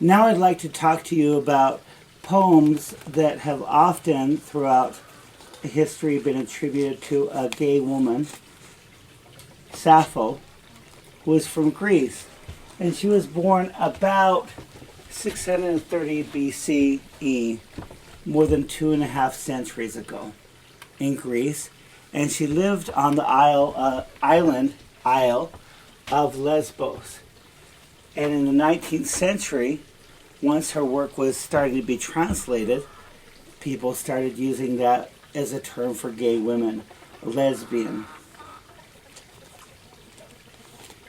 Now I'd like to talk to you about poems that have often throughout history been attributed to a gay woman, Sapho, who was from Greece. And she was born about 630 B.C.E., more than 2.5 centuries ago, in Greece. And she lived on the isle of Lesbos. And in the 19th century, once her work was starting to be translated, people started using that as a term for gay women, lesbian.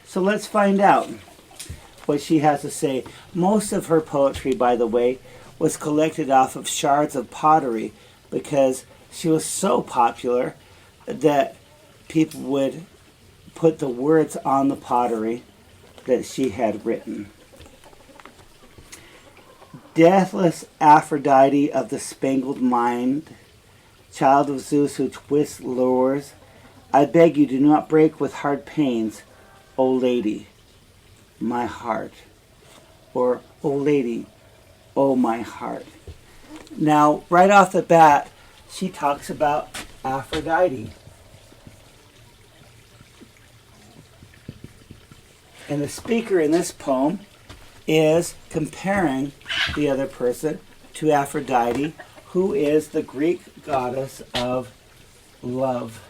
So let's find out what she has to say. Most of her poetry, by the way, was collected off of shards of pottery because she was so popular that people would put the words on the pottery that she had written. Deathless Aphrodite of the spangled mind, child of Zeus who twists lures, I beg you do not break with hard pains, O lady, my heart. Or, O lady, O my heart. Now, right off the bat, she talks about Aphrodite. And the speaker in this poem is comparing the other person to Aphrodite, who is the Greek goddess of love.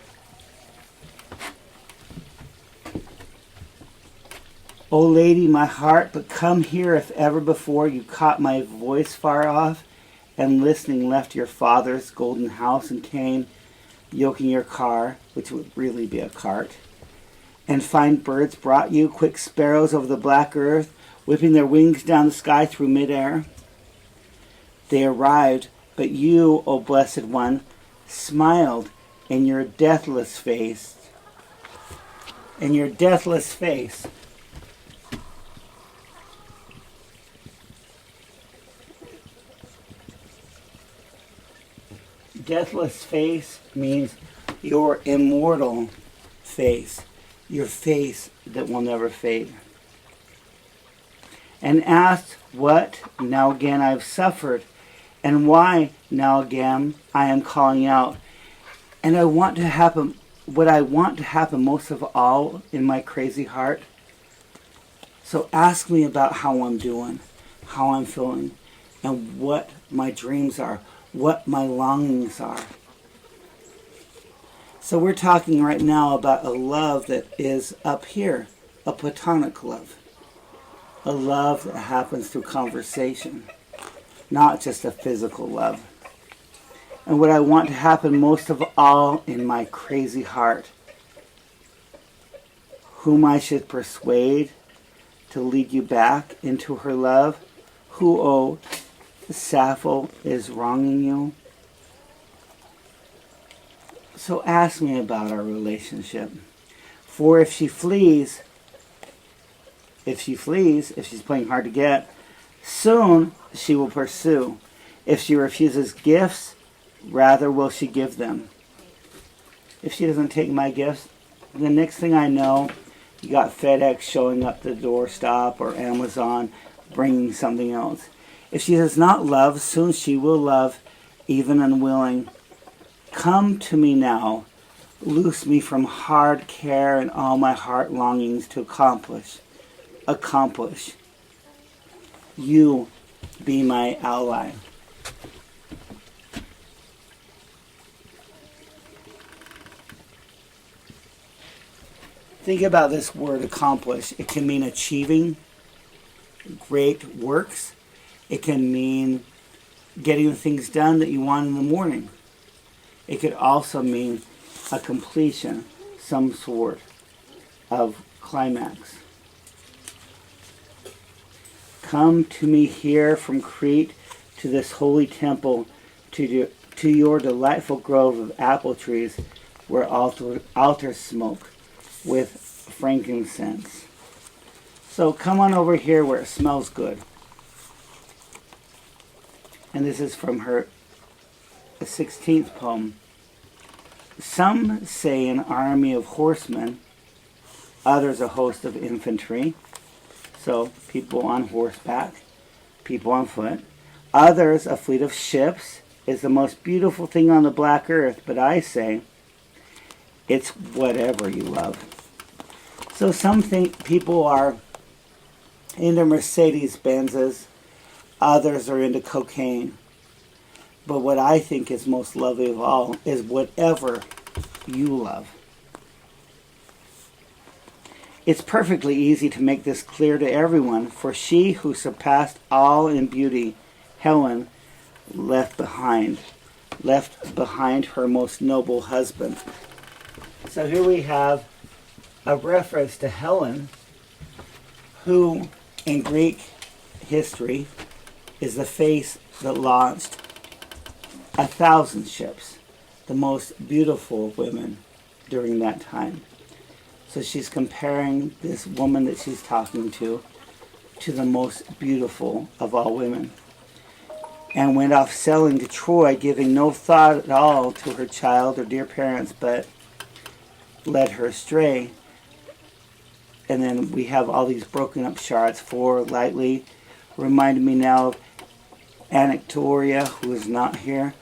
O lady, my heart, but come here if ever before you caught my voice far off, and listening left your father's golden house and came, yoking your car, which would really be a cart, and fine birds brought you, quick sparrows over the black earth, whipping their wings down the sky through midair. They arrived, but you, O blessed one, smiled in your deathless face. In your deathless face. Deathless face means your immortal face, your face that will never fade. And asked what now again I've suffered, and why now again I am calling out. And I want to happen, what I want to happen most of all in my crazy heart. So ask me about how I'm doing, how I'm feeling, and what my dreams are, what my longings are. So we're talking right now about a love that is up here, a platonic love. A love that happens through conversation, not just a physical love. And what I want to happen most of all in my crazy heart, whom I should persuade to lead you back into her love, who, oh, Sapho, is wronging you. So ask me about our relationship. For if she's playing hard to get, soon she will pursue. If she refuses gifts, rather will she give them. If she doesn't take my gifts, the next thing I know, you got FedEx showing up the doorstop or Amazon bringing something else. If she does not love, soon she will love, even unwilling. Come to me now, loose me from hard care and all my heart longings to accomplish. You be my ally. Think about this word accomplish. It can mean achieving great works. It can mean getting the things done that you want in the morning. It could also mean a completion, some sort of climax. Come to me here from Crete to this holy temple, to your delightful grove of apple trees where altars smoke with frankincense. So come on over here where it smells good. And this is from her 16th poem. Some say an army of horsemen, others a host of infantry, so people on horseback. people on foot. Others, a fleet of ships is the most beautiful thing on the black earth, but I say, it's whatever you love. So some think people are into Mercedes-Benzes, others are into cocaine. But what I think is most lovely of all is whatever you love. It's perfectly easy to make this clear to everyone, for she who surpassed all in beauty, Helen, left behind her most noble husband. So here we have a reference to Helen, who in Greek history is the face that launched 1,000 ships, the most beautiful women during that time. So she's comparing this woman that she's talking to the most beautiful of all women. And went off sailing to Troy, giving no thought at all to her child or dear parents, but led her astray. And then we have all these broken up shards. For lightly reminded me now of Anactoria, who is not here.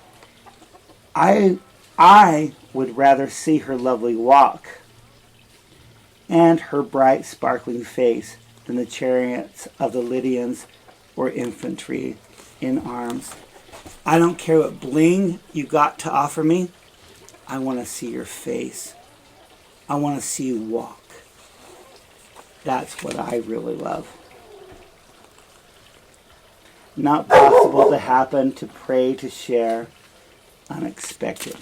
I would rather see her lovely walk and her bright sparkling face than the chariots of the Lydians or infantry in arms. I don't care what bling you got to offer me. I want to see your face. I want to see you walk. That's what I really love. Not possible to happen, to pray, to share, unexpected.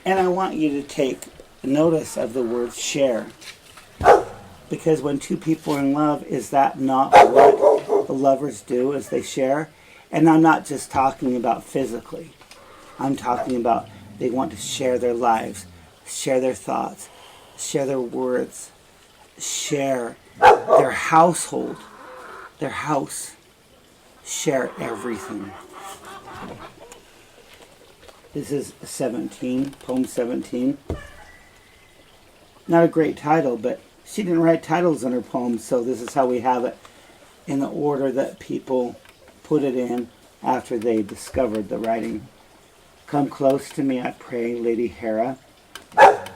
And I want you to take notice of the word share. Because when two people are in love, is that not what the lovers do as they share? And I'm not just talking about physically. I'm talking about they want to share their lives, share their thoughts, share their words, share their household, their house, share everything. This is 17, poem 17. Not a great title, but she didn't write titles in her poems, so this is how we have it in the order that people put it in after they discovered the writing. Come close to me, I pray, Lady Hera.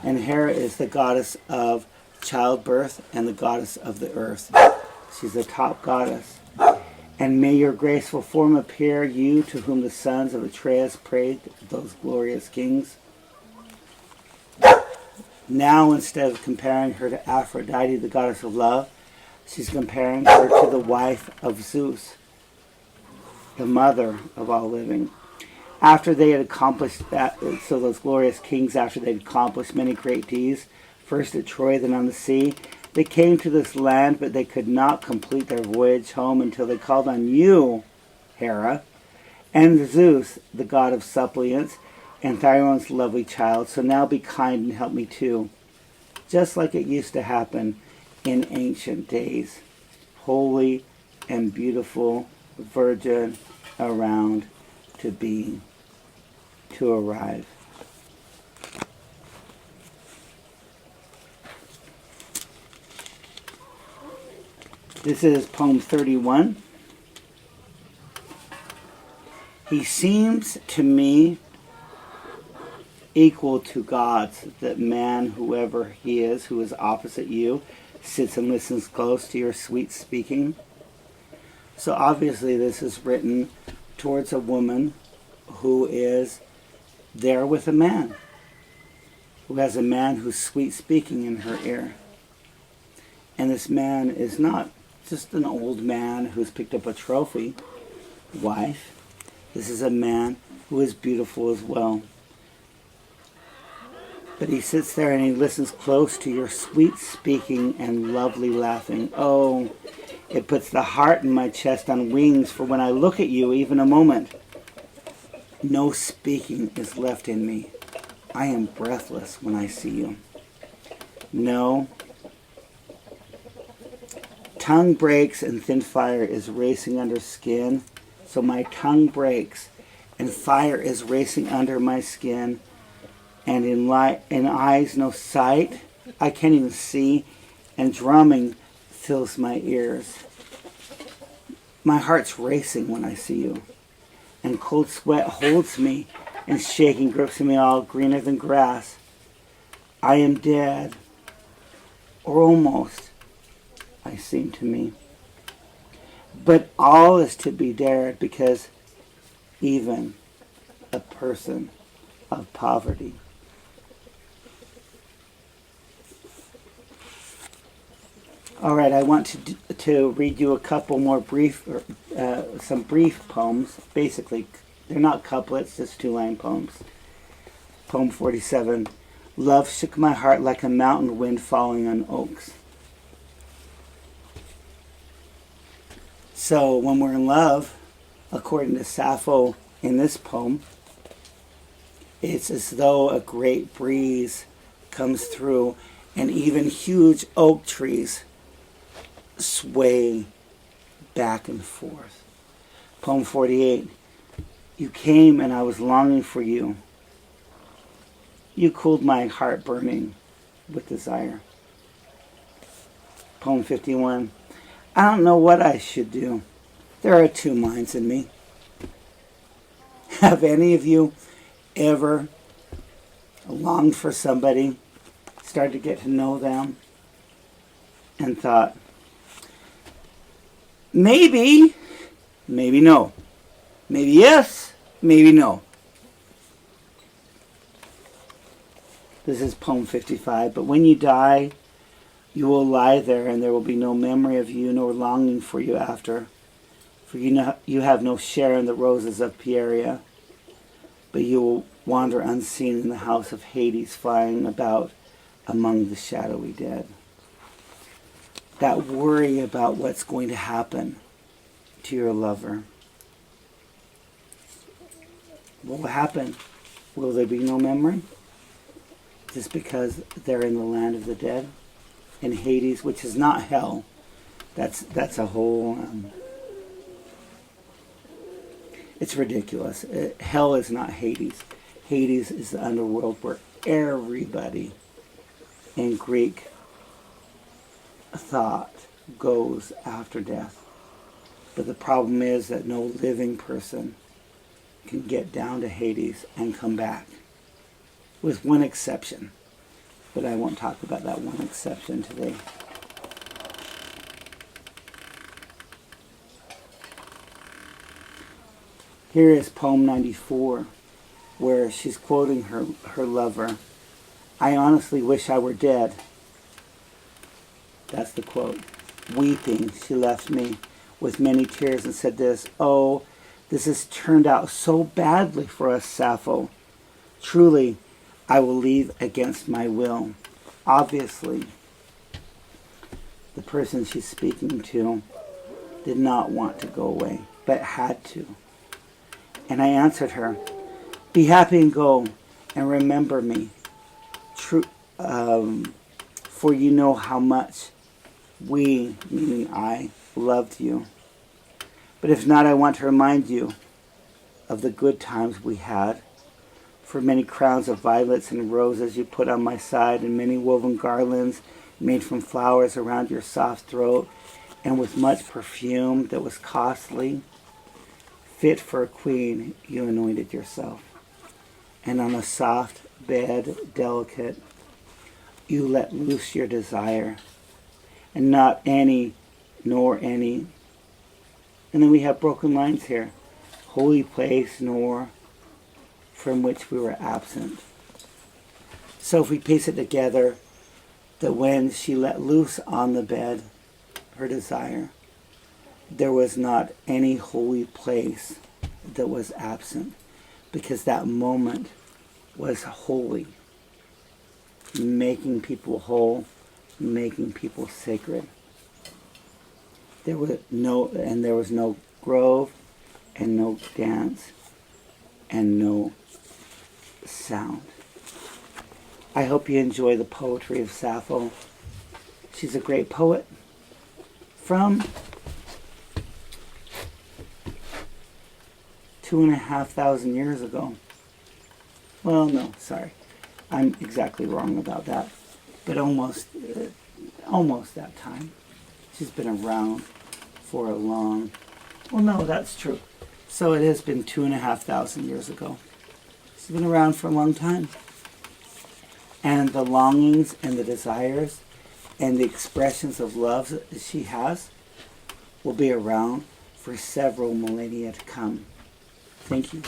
And Hera is the goddess of childbirth and the goddess of the earth. She's the top goddess. And may your graceful form appear, you to whom the sons of Atreus prayed, those glorious kings. Now, instead of comparing her to Aphrodite, the goddess of love, she's comparing her to the wife of Zeus, the mother of all living. After they had accomplished that, so those glorious kings, after they had accomplished many great deeds, first at Troy, then on the sea, they came to this land, but they could not complete their voyage home until they called on you, Hera, and Zeus, the god of suppliants, and Thyron's lovely child. So now be kind and help me too, just like it used to happen in ancient days. Holy and beautiful virgin around to be, to arrive. This is poem 31. He seems to me equal to gods, that man, whoever he is, who is opposite you, sits and listens close to your sweet speaking. So obviously this is written towards a woman who is there with a man, who has a man who's sweet speaking in her ear. And this man is not just an old man who's picked up a trophy wife. This is a man who is beautiful as well. But he sits there and he listens close to your sweet speaking and lovely laughing. Oh, it puts the heart in my chest on wings, for when I look at you, even a moment, no speaking is left in me. I am breathless when I see you. No, tongue breaks and thin fire is racing under skin. So my tongue breaks and fire is racing under my skin. And in eyes no sight, I can't even see, and drumming fills my ears. My heart's racing when I see you, and cold sweat holds me, and shaking grips me all greener than grass. I am dead, or almost, I seem to me. But all is to be dared, because even a person of poverty. All right, I want to read you a couple more some brief poems. Basically, they're not couplets, just 2-line poems. Poem 47. Love shook my heart like a mountain wind falling on oaks. So when we're in love, according to Sapho in this poem, it's as though a great breeze comes through and even huge oak trees sway back and forth. Poem 48. You came and I was longing for you. You cooled my heart burning with desire. Poem 51. I don't know what I should do. There are 2 minds in me. Have any of you ever longed for somebody, started to get to know them, and thought, maybe no. Maybe yes, maybe no. This is poem 55. But when you die, you will lie there, and there will be no memory of you, nor longing for you after. For you have no share in the roses of Pieria, but you will wander unseen in the house of Hades, flying about among the shadowy dead. That worry about what's going to happen to your lover. What will happen? Will there be no memory? Just because they're in the land of the dead? In Hades, which is not hell. That's a whole... it's ridiculous. Hell is not Hades. Hades is the underworld where everybody in Greek thought goes after death. But the problem is that no living person can get down to Hades and come back. With one exception. But I won't talk about that one exception today. Here is poem 94, where she's quoting her lover. I honestly wish I were dead. That's the quote. Weeping, she left me with many tears and said this, oh, this has turned out so badly for us, Sapho. Truly, I will leave against my will. Obviously, the person she's speaking to did not want to go away, but had to. And I answered her, be happy and go, and remember me. For you know how much we, meaning I, loved you. But if not, I want to remind you of the good times we had. For many crowns of violets and roses you put on my side, and many woven garlands made from flowers around your soft throat, and with much perfume that was costly, fit for a queen, you anointed yourself. And on a soft bed, delicate, you let loose your desire, and not any, nor any. And then we have broken lines here. Holy place, nor from which we were absent. So if we piece it together, that when she let loose on the bed her desire, there was not any holy place that was absent, because that moment was holy, making people whole, making people sacred. There was no grove, and no dance, and no sound. I hope you enjoy the poetry of Sapho. She's a great poet, from 2,500 years ago. Well, no, sorry. I'm exactly wrong about that. But almost that time. She's been around for a long... Well, no, that's true. So it has been 2,500 years ago. She's been around for a long time. And the longings and the desires and the expressions of love that she has will be around for several millennia to come. Thank you.